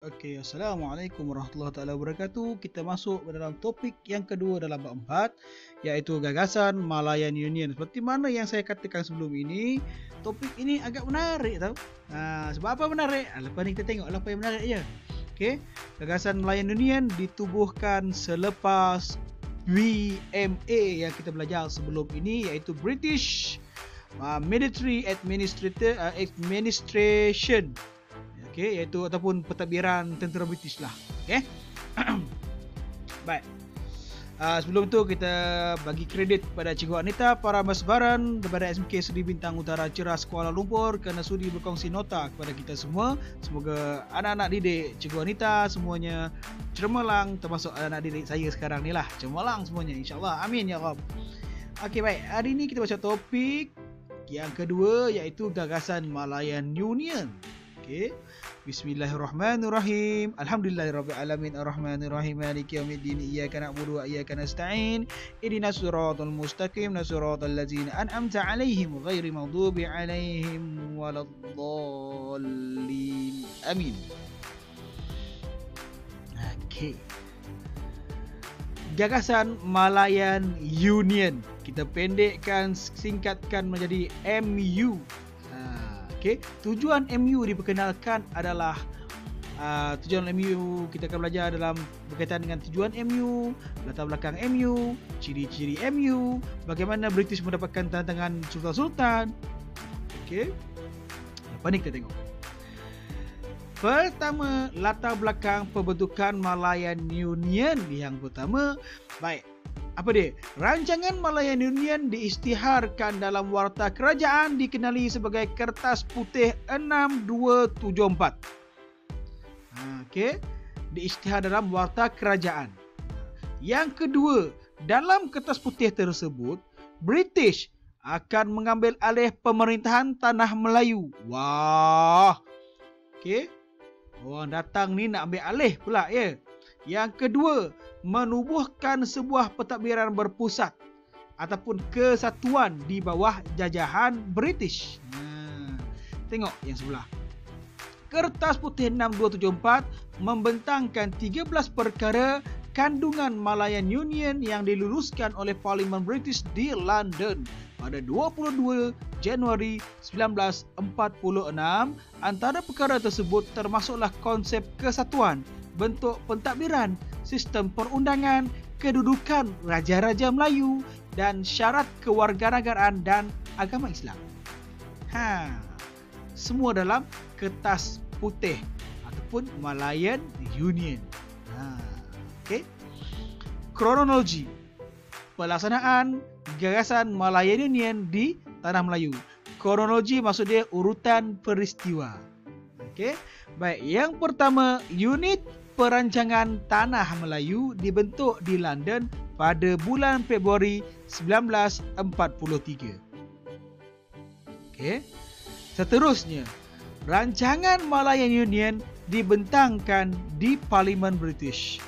Okey, Assalamualaikum warahmatullahi taala wabarakatuh. Kita masuk ke dalam topik yang kedua dalam bab 4, iaitu gagasan Malayan Union. Seperti mana yang saya katakan sebelum ini, topik ini agak menarik tau. Sebab apa menarik? Lepas ni kita tengok apa yang menarik je. Okey, gagasan Malayan Union ditubuhkan selepas BMA yang kita belajar sebelum ini, iaitu British Military Administration. Okey, iaitu ataupun pentadbiran tentera British lah. Okey. Baik. Sebelum tu kita bagi kredit kepada Cikgu Anita Paramasbaran daripada SMK Seri Bintang Utara Ceras Kuala Lumpur kerana sudi berkongsi nota kepada kita semua. Semoga anak-anak didik Cikgu Anita semuanya cemerlang, termasuk anak didik saya sekarang ni lah. Cemerlang semuanya, insya-Allah. Amin ya Rabb. Okey, baik. Hari ni kita baca topik yang kedua, iaitu gagasan Malayan Union. Okey. Bismillahirrahmanirrahim. Alhamdulillahirabbil alamin arrahmanirrahim maliki yaumiddin iyyaka na'budu wa iyyaka nasta'in ihdinas siratal mustaqim siratal ladzina an'amta 'alaihim ghairil maghdubi 'alaihim waladdallin. Amin. Okey. Gagasan Malayan Union, kita pendekkan, singkatkan menjadi MU. Okay. Tujuan MU diperkenalkan adalah tujuan MU kita akan belajar dalam berkaitan dengan tujuan MU, latar belakang MU, ciri-ciri MU, bagaimana British mendapatkan tantangan sultan-sultan. Okey. Lepas ni kita tengok. Pertama, latar belakang pembentukan Malayan Union yang pertama. Baik. Apa dia? Rancangan Malayan Union diisytiharkan dalam Warta Kerajaan dikenali sebagai Kertas Putih 6274. Okey, diisytihar dalam Warta Kerajaan. Yang kedua, dalam Kertas Putih tersebut, British akan mengambil alih pemerintahan Tanah Melayu. Wah. Okey. Orang datang ni nak ambil alih pula ya. Yang kedua, menubuhkan sebuah pentadbiran berpusat ataupun kesatuan di bawah jajahan British. Tengok yang sebelah. Kertas Putih 6274 membentangkan 13 perkara kandungan Malayan Union yang diluluskan oleh Parlimen British di London pada 22 Januari 1946. Antara perkara tersebut termasuklah konsep kesatuan, bentuk pentadbiran, sistem perundangan, kedudukan Raja-Raja Melayu dan syarat kewarganegaraan dan agama Islam. Semua dalam Kertas Putih ataupun Malayan Union. Okey. Kronologi pelaksanaan gagasan Malayan Union di Tanah Melayu. Kronologi maksud dia urutan peristiwa. Okey. Baik, yang pertama, unit perancangan Tanah Melayu dibentuk di London pada bulan Februari 1943. Okey. Seterusnya, rancangan Malayan Union dibentangkan di Parlimen British.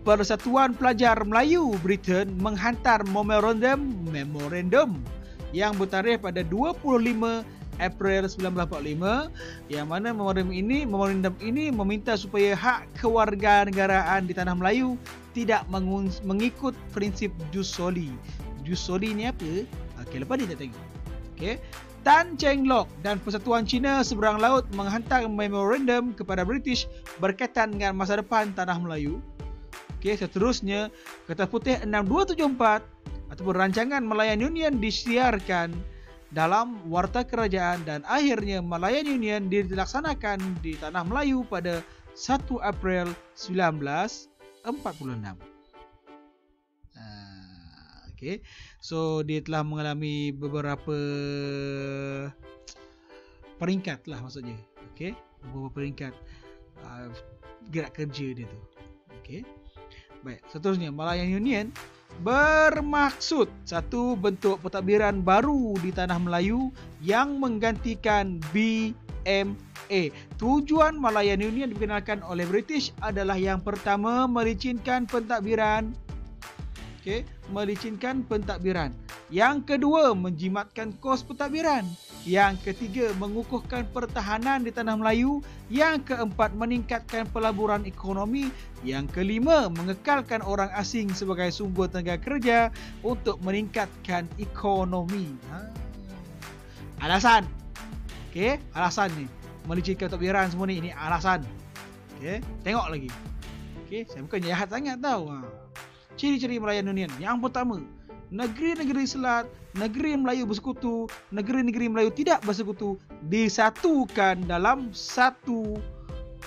Persatuan Pelajar Melayu Britain menghantar memorandum yang bertarikh pada 25 April 1945, yang mana memorandum ini meminta supaya hak kewarganegaraan di Tanah Melayu tidak mengikut prinsip jus soli. Jus soli ni apa? Okey, lepas ni kita tengok. Okey. Tan Cheng Lock dan Persatuan Cina Seberang Laut menghantar memorandum kepada British berkaitan dengan masa depan Tanah Melayu. Okey, seterusnya Kertas Putih 6274 ataupun rancangan Malayan Union disiarkan dalam Warta Kerajaan dan akhirnya Malayan Union dilaksanakan di Tanah Melayu pada 1 April 1946. Okey. So dia telah mengalami beberapa peringkat lah maksudnya. Okey. Beberapa peringkat gerak kerja dia tu. Okey. Baik, seterusnya Malayan Union bermaksud satu bentuk pentadbiran baru di Tanah Melayu yang menggantikan BMA. Tujuan Malayan Union dikenalkan oleh British adalah yang pertama melicinkan pentadbiran. Okey, melicinkan pentadbiran. Yang kedua, menjimatkan kos pentadbiran. Yang ketiga, mengukuhkan pertahanan di tanah Melayu. Yang keempat, meningkatkan pelaburan ekonomi. Yang kelima, mengekalkan orang asing sebagai sumber tenaga kerja untuk meningkatkan ekonomi. Alasan. Okey, alasan ni. Melicitkan pentadbiran semua ni, ini alasan. Okey, tengok lagi. Okey, saya bukan jahat sangat tau. Ciri-ciri Malayan Union. Yang pertama, negeri-negeri Selat, negeri Melayu bersekutu, negeri-negeri Melayu tidak bersekutu disatukan dalam satu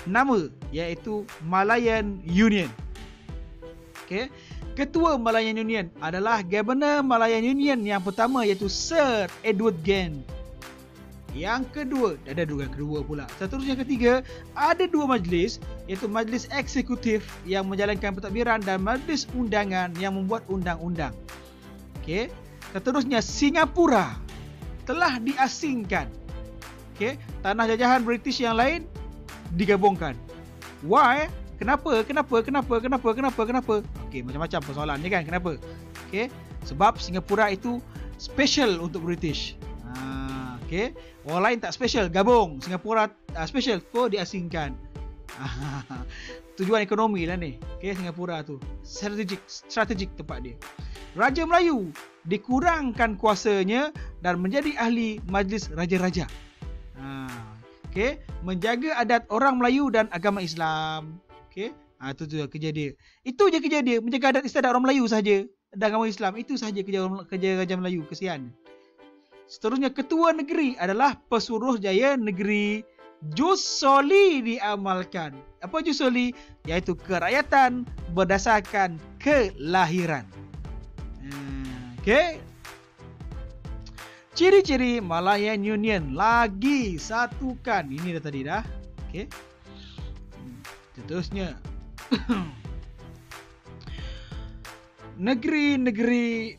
nama, iaitu Malayan Union. Okey. Ketua Malayan Union adalah Governor Malayan Union yang pertama, iaitu Sir Edward Gen. Yang kedua, ada dua yang kedua pula. Seterusnya ketiga, ada dua majlis, iaitu Majlis Eksekutif yang menjalankan pentadbiran dan Majlis Undangan yang membuat undang-undang. Okey. Seterusnya, Singapura telah diasingkan. Okey, tanah jajahan British yang lain digabungkan. Why? Kenapa? Okey, macam-macam persoalan ni kan. Kenapa? Okey, sebab Singapura itu special untuk British. Okey, orang lain tak special, gabung. Singapura special, diasingkan. Tujuan ekonomi lah ni. Okey, Singapura tu strategik tempat dia. Raja Melayu dikurangkan kuasanya dan menjadi ahli Majlis Raja-Raja. Okey, menjaga adat orang Melayu dan agama Islam. Okey, itu je kerja dia. Itu je kerja dia, menjaga adat istiadat orang Melayu saja dan agama Islam. Itu sahaja kerja Raja Melayu. Kesian. Seterusnya, ketua negeri adalah Pesuruhjaya Negeri. Jus Soli diamalkan. Apa Jus Soli? Iaitu kerakyatan berdasarkan kelahiran. Okey. Ciri-ciri Malayan Union lagi satukan. Ini dah tadi dah. Okey. Seterusnya. Negeri-negeri,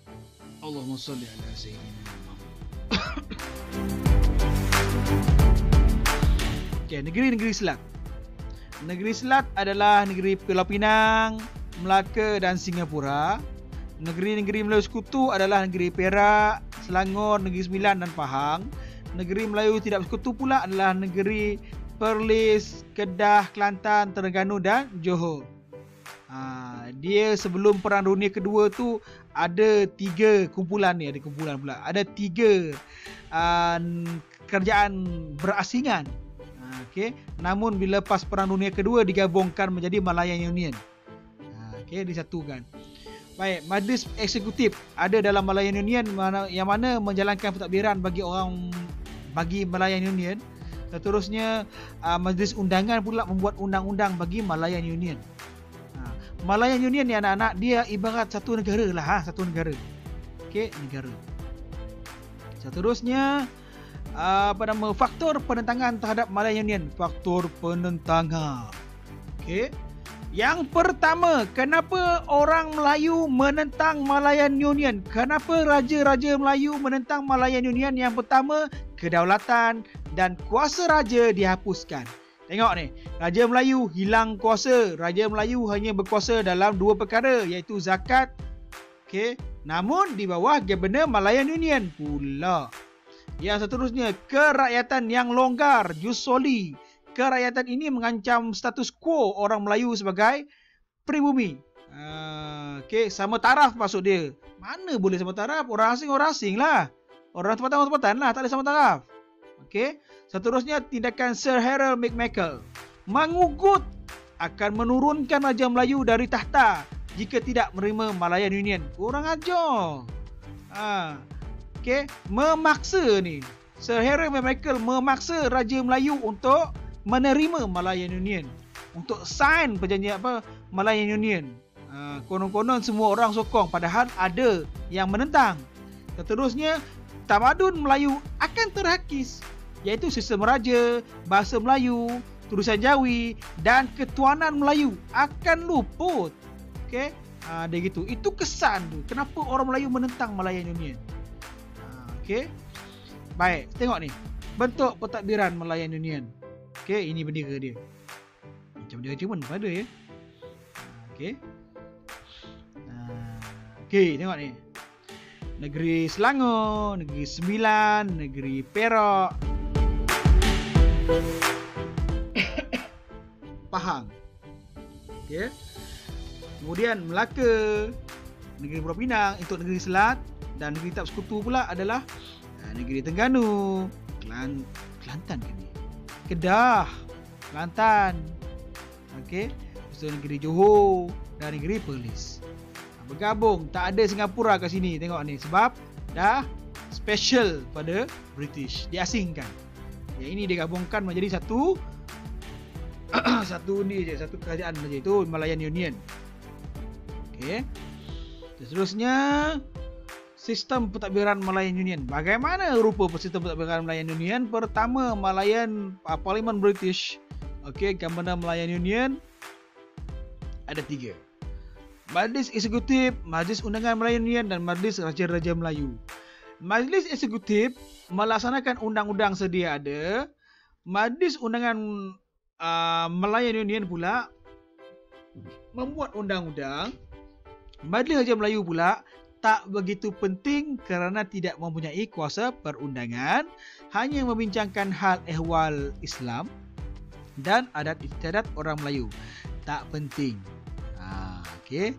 Allahumma salli ala sayyidina Okay, negeri-negeri Selat. Negeri Selat adalah negeri Pulau Pinang, Melaka dan Singapura. Negeri-negeri Melayu Sekutu adalah negeri Perak, Selangor, Negeri Sembilan dan Pahang. Negeri Melayu tidak bersekutu pula adalah negeri Perlis, Kedah, Kelantan, Terengganu dan Johor. Dia sebelum Perang Dunia Kedua tu ada 3 kumpulan ni, ada kumpulan pula. Ada 3 kerajaan berasingan. Okey, namun bila lepas Perang Dunia Kedua digabungkan menjadi Malayan Union. Okey, disatukan. Baik, Majlis Eksekutif ada dalam Malayan Union yang mana menjalankan pentadbiran bagi Malayan Union. Seterusnya, Majlis Undangan pula membuat undang-undang bagi Malayan Union. Malayan Union ni anak-anak, dia ibarat satu negara lah, satu negara. Okey, negara. Seterusnya, faktor penentangan terhadap Malayan Union. Faktor penentangan. Okey. Yang pertama, kenapa orang Melayu menentang Malayan Union? Kenapa raja-raja Melayu menentang Malayan Union? Yang pertama, kedaulatan dan kuasa raja dihapuskan. Tengok ni, Raja Melayu hilang kuasa. Raja Melayu hanya berkuasa dalam 2 perkara, iaitu zakat. Okey, namun di bawah Governor Malayan Union pula. Yang seterusnya, kerakyatan yang longgar, Jus Soli. Kerakyatan ini mengancam status quo orang Melayu sebagai pribumi. Okey, sama taraf maksud dia. Mana boleh sama taraf? Orang asing lah. Orang tempatan lah, tak boleh sama taraf. Okey. Seterusnya, tindakan Sir Harold Macmillan mengugut akan menurunkan Raja Melayu dari tahta jika tidak menerima Malayan Union. Kurang ajar. Okey, memaksa ni. Sir Harold Macmillan memaksa Raja Melayu untuk menerima Malayan Union, untuk sign perjanjian Malayan Union. Konon-konon semua orang sokong, padahal ada yang menentang. Seterusnya, tamadun Melayu akan terhakis, iaitu sistem raja, bahasa Melayu, tulisan Jawi dan ketuanan Melayu akan luput. Okey, dia gitu. Itu kesan tu. Kenapa orang Melayu menentang Malayan Union? Okey. Baik, tengok ni. Bentuk pentadbiran Malayan Union. Okey, ini bendera dia. Macam bendera Jerman pun ada ya. Okey. Okey, tengok ni. negeri Selangor, negeri Sembilan, negeri Perak, Pahang. Okay. Kemudian Melaka, negeri Pulau Pinang untuk negeri Selat, dan negeri tak sekutu pula adalah negeri Terengganu, Kelantan ke ni? Kedah, Kelantan. Okey, negeri Johor dan negeri Perlis. Bergabung, tak ada Singapura kat sini, tengok ni, sebab dah special pada British, diasingkan. Yang ini digabungkan menjadi satu satu kerajaan saja, itu Malayan Union. Okey. Seterusnya, sistem pentadbiran Malayan Union. Bagaimana rupa sistem pentadbiran Malayan Union? Pertama, Parlimen British. Okey, Gambaran Malayan Union ada 3. Majlis Eksekutif, Majlis Undangan Malayan Union dan Majlis Raja-Raja Melayu. Majlis Eksekutif melaksanakan undang-undang sedia ada. Majlis Undangan Malayan Union pula membuat undang-undang. Majlis Raja Melayu pula tak begitu penting kerana tidak mempunyai kuasa perundangan, hanya membincangkan hal ehwal Islam dan adat istiadat orang Melayu. Tak penting. Okey.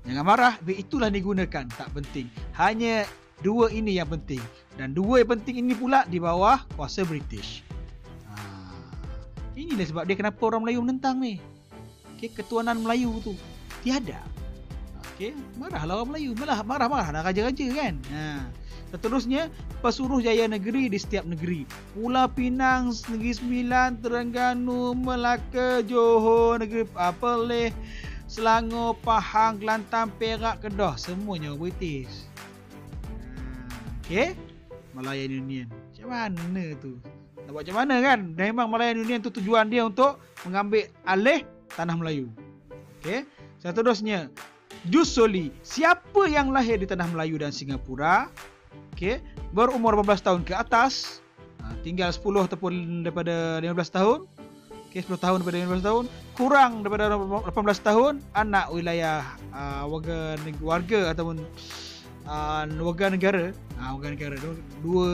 Jangan marah, itulah digunakan, tak penting. Hanya 2 ini yang penting, dan 2 yang penting ini pula di bawah kuasa British. Inilah sebab dia kenapa orang Melayu menentang ni. Okey, ketuanan Melayu tu tiada. Okey, marahlah orang Melayu, marah-marah nak raja-raja kan. Seterusnya, Pesuruhjaya negeri di setiap negeri. Pulau Pinang, Negeri Sembilan, Terengganu, Melaka, Johor, Negeri Perlis, Selangor, Pahang, Kelantan, Perak, Kedah, semuanya British. Okey, Malayan Union. Macam mana tu? Nak buat macam mana kan? Dan memang Malayan Union tu tujuan dia untuk mengambil alih tanah Melayu. Okey. Seterusnya, Jus Soli. Siapa yang lahir di tanah Melayu dan Singapura, okey, berumur 18 tahun ke atas, tinggal 10 ataupun daripada 15 tahun. Okey, 10 tahun daripada 15 tahun, kurang daripada 18 tahun, anak wilayah warga ataupun warga negara. Warga negara. Dua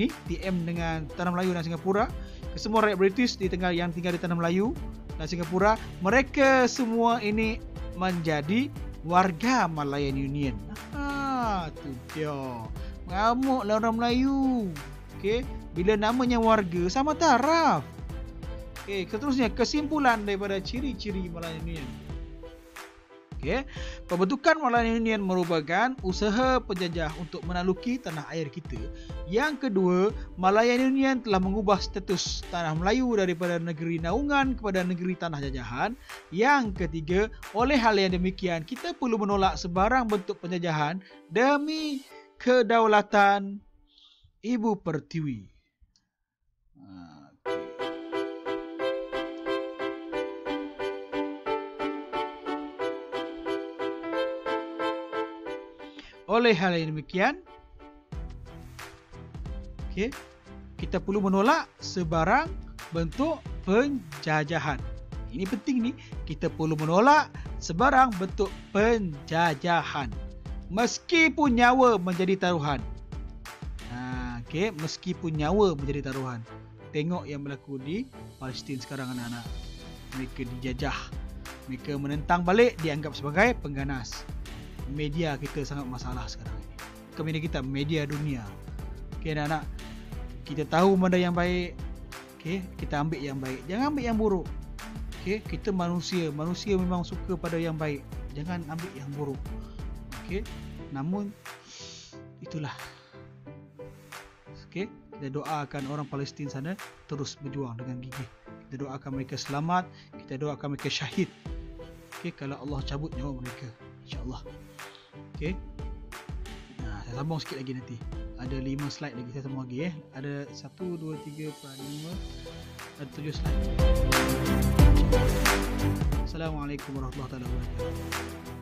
ni TM dengan tanah Melayu dan Singapura. Kesemua rakyat British yang tinggal di tanah Melayu dan Singapura, mereka semua ini menjadi warga Malayan Union. Tu dia. Mengamuklah orang Melayu. Okey, bila namanya warga sama taraf. Okey, seterusnya kesimpulan daripada ciri-ciri Malayan Union. Okey, pembentukan Malayan Union merupakan usaha penjajah untuk menaluki tanah air kita. Yang kedua, Malayan Union telah mengubah status tanah Melayu daripada negeri naungan kepada negeri tanah jajahan. Yang ketiga, oleh hal yang demikian, kita perlu menolak sebarang bentuk penjajahan demi kedaulatan Ibu Pertiwi. Oleh hal yang demikian, okey, kita perlu menolak sebarang bentuk penjajahan. Ini penting ni, kita perlu menolak sebarang bentuk penjajahan, meskipun nyawa menjadi taruhan. Okey, meskipun nyawa menjadi taruhan. Tengok yang berlaku di Palestin sekarang, anak-anak. Mereka dijajah, mereka menentang balik, dianggap sebagai pengganas. Media kita sangat masalah sekarang ini. Bukan media kita, media dunia. Okey, anak-anak, kita tahu mana yang baik. Okey, kita ambil yang baik, jangan ambil yang buruk. Okey, kita manusia memang suka pada yang baik, jangan ambil yang buruk. Okey, namun itulah. Okey, kita doakan orang Palestin sana terus berjuang dengan gigih. Kita doakan mereka selamat, kita doakan mereka syahid. Okey, kalau Allah cabut nyawa mereka, insya-Allah. Okey. Saya sambung sikit lagi nanti. Ada 5 slide lagi, saya sambung lagi. Ada 1, 2, 3, 4, 5, ada 7 slide. Assalamualaikum warahmatullahi wabarakatuh.